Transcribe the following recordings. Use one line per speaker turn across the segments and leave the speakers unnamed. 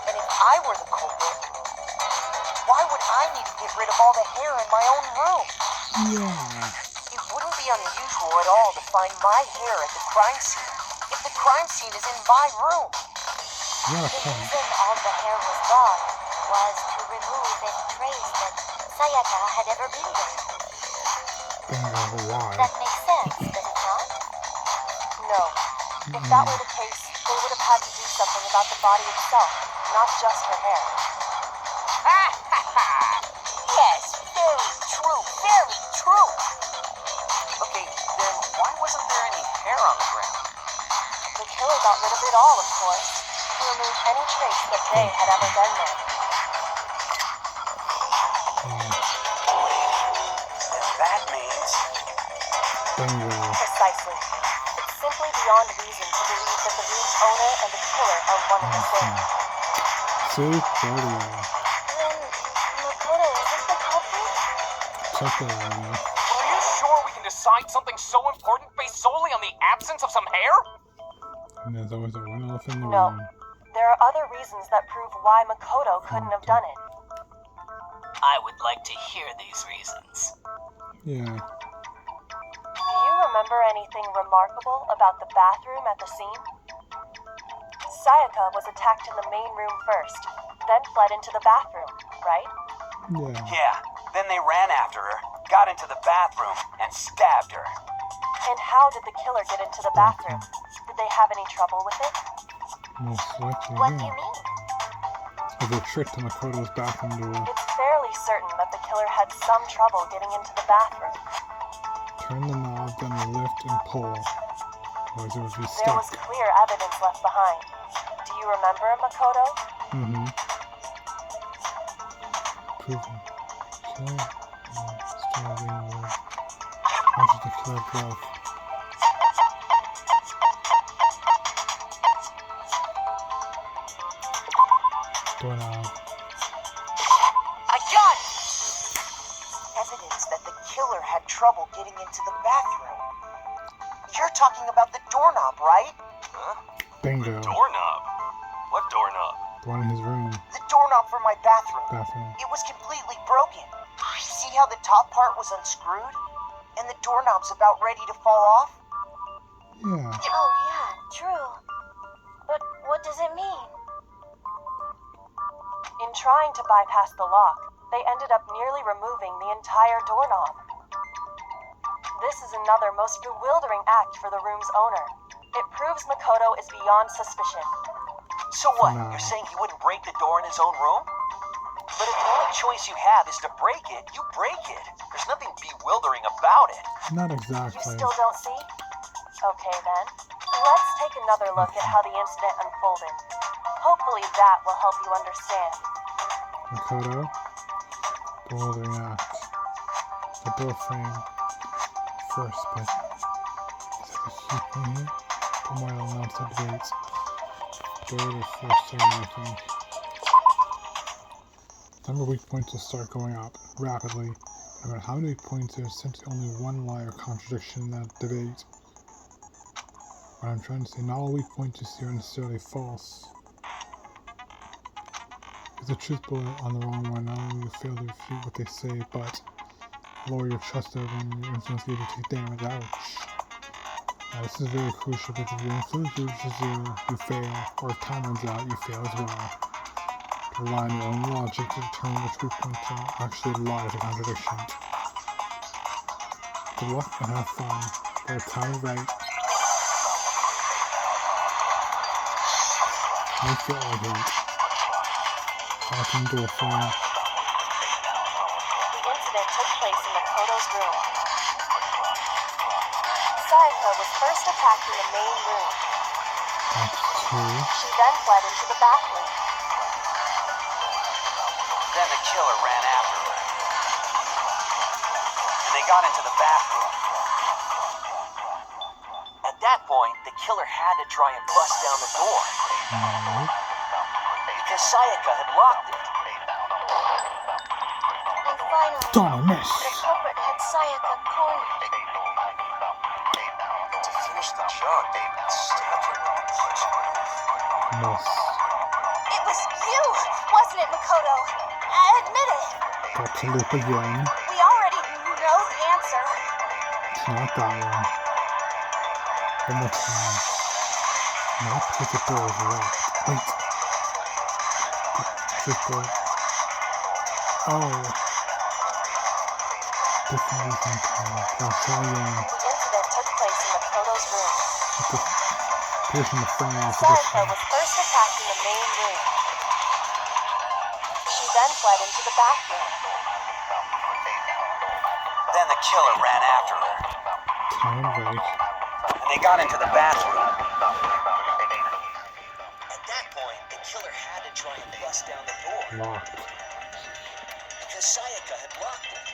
And if I were the culprit, why would I need to get rid of all the hair in my own room?
Yeah.
It wouldn't be unusual at all to find my hair at the crime scene if the crime scene is in my room.
What a
The
point.
reason all the hair was gone was to remove any trace that Sayaka had ever been there.
Bingo, why?
That makes sense, does it not?
No. If that were the case, they would have had to do something about the body itself, not just her hair. Ha ha ha! Yes, very true, very true! Okay, then why wasn't there any hair on the ground? The killer got rid of it all, of course. He removed any trace that they had ever been there. And that means...
Bingo.
Precisely. It's simply beyond reason to believe that the room's owner and the killer are one and the same.
See? There we are.
Then Makoto isn't the culprit?
Check that out.
Are you sure we can decide something so important based solely on the absence of some hair?
And there's always that one elephant in the
No.
room.
There are other reasons that prove why Makoto couldn't have done it.
I would like to hear these reasons.
Yeah.
Do you remember anything remarkable about the bathroom at the scene? Sayaka was attacked in the main room first, then fled into the bathroom, right?
Yeah.
Yeah, then they ran after her, got into the bathroom, and stabbed her.
And how did the killer get into the bathroom? Did they have any trouble with it?
Most likely,
What do
yeah.
you mean?
As a trick to Makoto's bathroom door.
It's fairly certain that the killer had some trouble getting into the bathroom.
Turn the knob, then lift and pull. Otherwise it would be
There was
stuck.
clear evidence left behind. Do you remember, Makoto?
Mm-hmm. Proven. Okay. Starting with... How did the killer go? Doorknob.
I got it! Evidence that the killer had trouble getting into the bathroom. You're talking about the doorknob, right?
Bingo.
Doorknob? What doorknob?
The one in his room.
The doorknob for my bathroom.
Bathroom.
It was completely broken. See how the top part was unscrewed? And the doorknob's about ready to fall off?
Yeah.
Oh yeah, true. But what does it mean?
In trying to bypass the lock, they ended up nearly removing the entire doorknob. This is another most bewildering act for the room's owner. It proves Makoto is beyond suspicion.
So what,
No.
you're saying he wouldn't break the door in his own room? But if the only choice you have is to break it, you break it. There's nothing bewildering about it.
Not
You
exactly.
still don't see? Okay then. Let's take another look at how the incident unfolded. Hopefully that will help you understand.
Makoto. Bewildering act. The door frame. First, but... Is that the key thing here? The more I'll announce updates. Door to first time, I think. Number of weak points will start going up rapidly. No matter how many weak points, there's simply only one lie or contradiction in that debate. What I'm trying to say, not all weak points you see are necessarily false. If the truth bullet on the wrong one, not only will you fail to refute what they say, but lower your trust of them and your influence will take damage. Ouch. Now, this is very crucial because if your influence reaches zero, you fail, or if time runs out, you fail as well. To rely on your own logic to determine which weak points are actually lies or contradictions. Good luck and have fun. By the time you're right, make your argument. Locking door frame.
The incident took place in Makoto's room. Sayaka was first attacked in the main room.
That's two.
She then fled into the bathroom.
Then the killer ran after her. And they got into the bathroom. At that point, the killer had to try and bust down the door.
No.
Because Sayaka had locked it.
And finally,
Darn, I missed.
the culprit had Sayaka cornered.
To finish the job, they stabbed her with the punch knife.
Miss.
It
it, Makoto. Admit it.
Got to loop again.
We already know the answer.
It's not that one. One more time. Not because the door is locked. Wait. This door. Oh. Different reason time. I'll show you.
The incident took place in Makoto's room.
Piercing the frame off of this
Sayaka
one.
was first attacked in the main room. She then fled into the bathroom.
Then the killer ran after her.
Time right.
And they got into the bathroom. At that point, the killer had to try and bust down the door.
Locked.
Because Sayaka had locked it.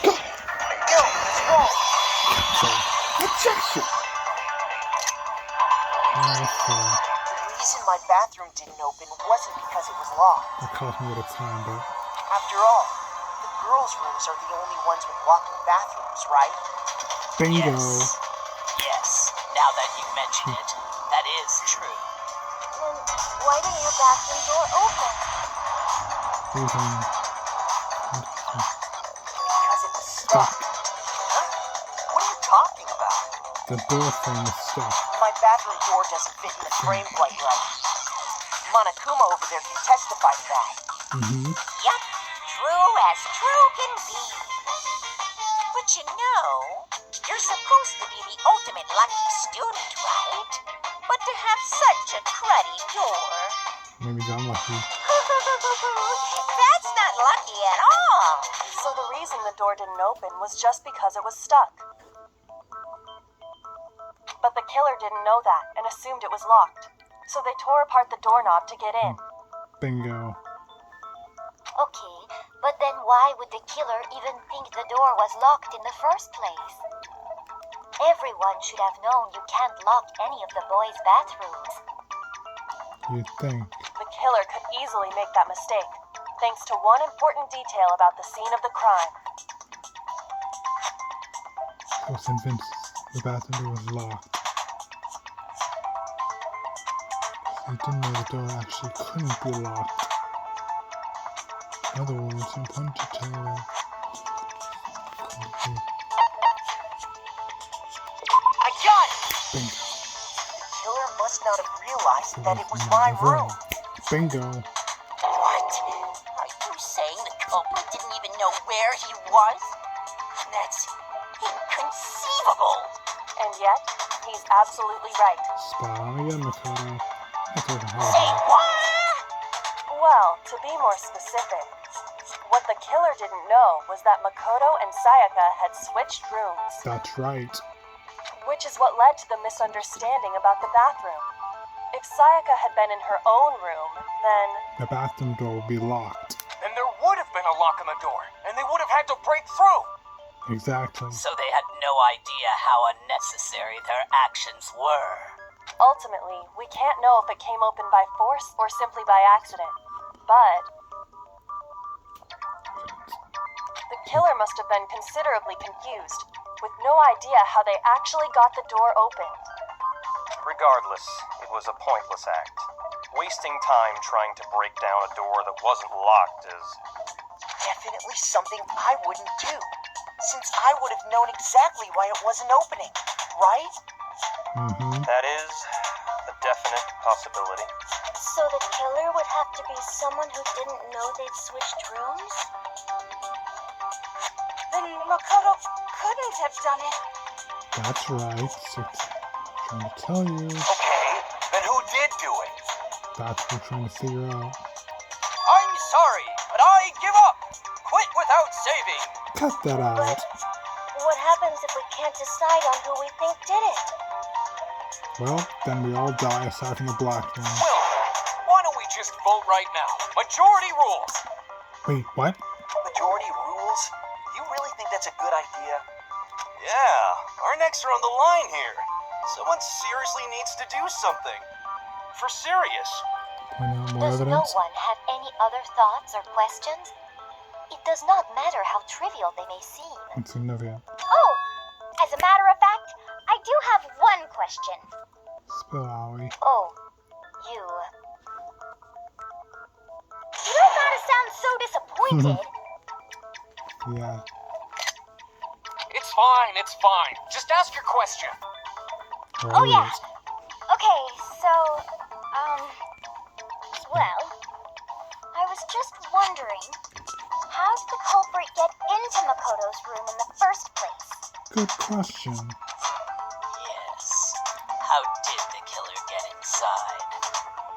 Yo, what's wrong?
Objection!
The reason my bathroom didn't open wasn't because it was locked.
That cost me a little time, but
After all, the girls' rooms are the only ones with walk-in bathrooms, right?
bingo!
Yes. Now that you mention it, that is true.
Then why didn't your bathroom door open?
Reason
Because it was
stuck.
stuck.
What are you talking about?
The door frame is stuck.
My bathroom door doesn't fit in the frame quite right. Monokuma over there can testify to that.
Mm-hmm.
Yup, true as true can be. But you know, you're supposed to be the ultimate lucky student, right? But to have such a cruddy door.
Maybe I'm lucky.
That's not lucky at all.
So the reason the door didn't open was just because it was stuck. But the killer didn't know that and assumed it was locked. So they tore apart the doorknob to get in.
Bingo.
Okay, but then why would the killer even think the door was locked in the first place? Everyone should have known you can't lock any of the boys' bathrooms.
You'd think.
The killer could easily make that mistake, thanks to one important detail about the scene of the crime.
I was convinced the bathroom door was locked. I didn't know the door actually couldn't be locked. In other words, it's important to tell that.
I got it!
Bingo.
The killer must not have realized that it was my room.
Bingo.
What? Are you saying the culprit didn't even know where he was? That's inconceivable.
And yet, he's absolutely right.
Spot on again, Makoto. That's what
Say
happened.
what?
Well, to be more specific, what the killer didn't know was that Makoto and Sayaka had switched rooms,
That's right.
which is what led to the misunderstanding about the bathroom. If Sayaka had been in her own room, then
The bathroom door would be locked.
Then there would have been a lock on the door, and they would have had to break through.
Exactly.
So they had no idea how unnecessary their actions were.
ultimately, we can't know if it came open by force or simply by accident. But the killer must have been considerably confused, with no idea how they actually got the door opened.
Regardless, it was a pointless act. Wasting time trying to break down a door that wasn't locked is
Definitely something I wouldn't do, since I would have known exactly why it wasn't opening, right?
Mm-hmm.
that is a definite possibility.
So the killer would have to be someone who didn't know they'd switched rooms?
Then Makoto couldn't have done it.
That's right. So, trying to tell you.
Okay, then who did do it?
That's what we're trying to figure out.
I'm sorry, but I give up. Quit without saving.
Cut that out.
What happens if we can't decide on who we think did it?
Well, then we all die aside from the black one.
Well, why don't we just vote right now? Majority rules.
Wait, what?
Majority rules? You really think that's a good idea?
Yeah, our necks are on the line here. Someone seriously needs to do something. For serious.
Point out more
Does no
evidence?
one have any other thoughts or questions? It does not matter how trivial they may seem.
It's another.
Oh, as a matter of fact, I do have one question.
Spill, Aoi.
Oh, you
did.
Yeah.
It's fine. Just ask your question.
Oh yeah. Okay, so, well, I was just wondering, how did the culprit get into Makoto's room in the first place?
Good question.